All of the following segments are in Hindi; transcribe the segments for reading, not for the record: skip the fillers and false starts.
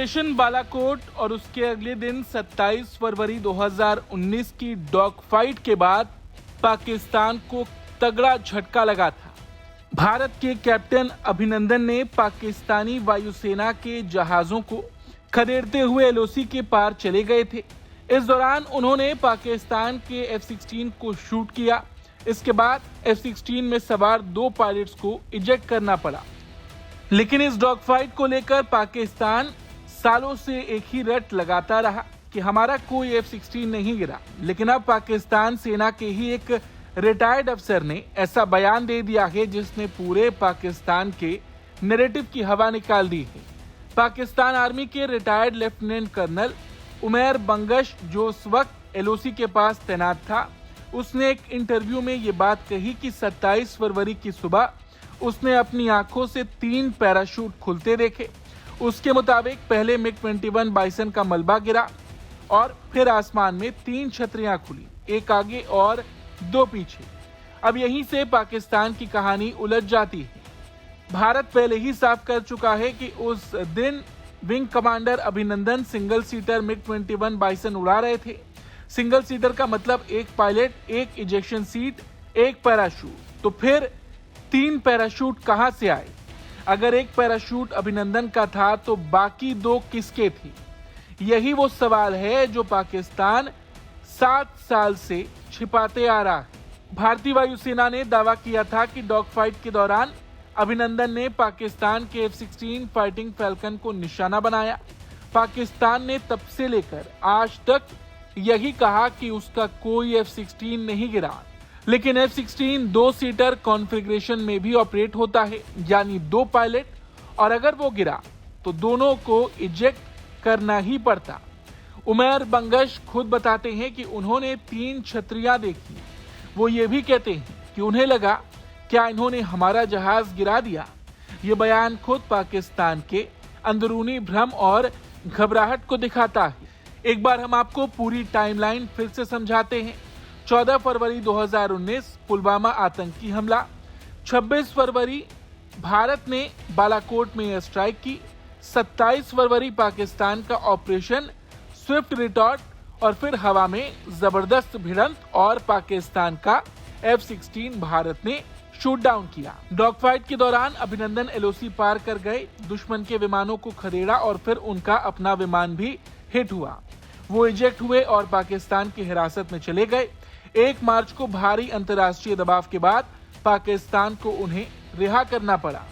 ऑपरेशन बालाकोट और उसके अगले दिन 27 फरवरी 2019 की डॉग फाइट के बाद पाकिस्तान को तगड़ा झटका लगा था। भारत के कैप्टन अभिनंदन ने पाकिस्तानी वायुसेना के जहाजों को खदेड़ते हुए एलओसी के पार चले गए थे। इस दौरान उन्होंने पाकिस्तान के F-16 को शूट किया। इसके बाद F-16 में सवार 2 पायलट्स को इजेक्ट करना पड़ा। लेकिन इस डॉग फाइट को लेकर पाकिस्तान सालों से एक ही रट लगाता रहा कि हमारा कोई F-16 नहीं गिरा। लेकिन अब पाकिस्तान सेना के ही एक रिटायर्ड अफसर ने ऐसा बयान दे दिया है जिसने पूरे पाकिस्तान के नैरेटिव की हवा निकाल दी है। पाकिस्तान आर्मी के retired lieutenant colonel Umair Bangash, जो उस वक्त एलओसी के पास तैनात था, उसने एक इंटरव्यू में ये बात कही कि 27 फरवरी की सुबह उसने अपनी आंखों से 3 पैराशूट खुलते देखे। उसके मुताबिक पहले MiG-21 बाइसन का मलबा गिरा और फिर आसमान में 3 छतरियां खुली, एक आगे और 2 पीछे। अब यहीं से पाकिस्तान की कहानी उलझ जाती है। भारत पहले ही साफ कर चुका है कि उस दिन विंग कमांडर अभिनंदन सिंगल सीटर MiG-21 बाइसन उड़ा रहे थे। सिंगल सीटर का मतलब 1 पायलट, 1 इजेक्शन सीट, 1 पैराशूट। तो फिर 3 पैराशूट कहां से आए? अगर 1 पैराशूट अभिनंदन का था तो बाकी 2 किसके थे? यही वो सवाल है जो पाकिस्तान 7 साल से छिपाते आ रहा है। भारतीय वायुसेना ने दावा किया था कि डॉग फाइट के दौरान अभिनंदन ने पाकिस्तान के F-16 फाइटिंग फैल्कन को निशाना बनाया। पाकिस्तान ने तब से लेकर आज तक यही कहा कि उसका कोई F-16 नहीं गिरा। लेकिन F-16 2 सीटर कॉन्फ़िगरेशन में भी ऑपरेट होता है, यानी 2 पायलट, और अगर वो गिरा तो दोनों को इजेक्ट करना ही पड़ता। उमैर बंगश खुद बताते हैं कि उन्होंने 3 छतरियां देखी। वो ये भी कहते हैं कि उन्हें लगा क्या इन्होंने हमारा जहाज गिरा दिया। ये बयान खुद पाकिस्तान के अंदरूनी भ्रम और घबराहट को दिखाता है। एक बार हम आपको पूरी टाइमलाइन फिर से समझाते हैं। 14 फरवरी 2019 पुलवामा आतंकी हमला, 26 फरवरी भारत ने बालाकोट में एयर स्ट्राइक की, 27 फरवरी पाकिस्तान का ऑपरेशन स्विफ्ट रिटॉर्ट और फिर हवा में जबरदस्त भिड़ंत और पाकिस्तान का F-16 भारत ने शूट डाउन किया। डॉग फाइट के दौरान अभिनंदन एलओसी पार कर गए, दुश्मन के विमानों को खदेड़ा और फिर उनका अपना विमान भी हिट हुआ। वो इजेक्ट हुए और पाकिस्तान की हिरासत में चले गए। 1 मार्च को भारी अंतर्राष्ट्रीय दबाव के बाद पाकिस्तान को उन्हें रिहा करना पड़ा।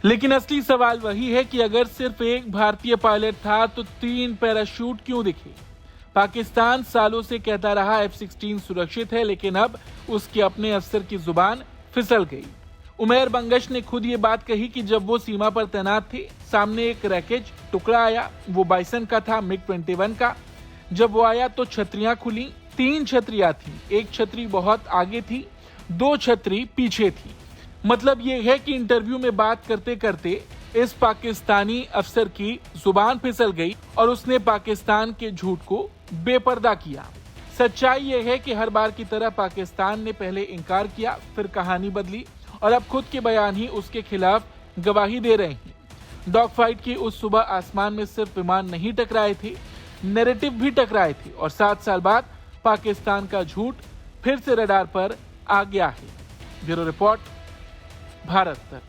लेकिन असली सवाल वही है कि अगर सिर्फ 1 भारतीय पायलट था तो 3 पैराशूट क्यों दिखे? पाकिस्तान सालों से कहता रहा F-16 सुरक्षित है, लेकिन अब उसके अपने अफसर की जुबान फिसल गई। उमैर बंगश ने खुद ये बात कही कि जब वो सीमा पर तैनात थे, सामने एक रैकेज टुकड़ा आया। वो बाइसन का था, MiG-21 का। जब वो आया तो छतरियां खुली। 3 छतरियां थी, 1 छतरी बहुत आगे थी, 2 छतरी पीछे थी। मतलब ये है कि इंटरव्यू में बात करते करते इस पाकिस्तानी अफसर की जुबान फिसल गई और उसने पाकिस्तान के झूठ को बेपर्दा किया। सच्चाई ये है कि हर बार की तरह पाकिस्तान ने पहले इनकार किया, फिर कहानी बदली और अब खुद के बयान ही उसके खिलाफ गवाही दे रहे हैं। डॉग फाइट की उस सुबह आसमान में सिर्फ विमान नहीं टकराए थे, नैरेटिव भी टकराए थे और 7 साल बाद पाकिस्तान का झूठ फिर से रडार पर आ गया है। ब्यूरो रिपोर्ट, भारत तक।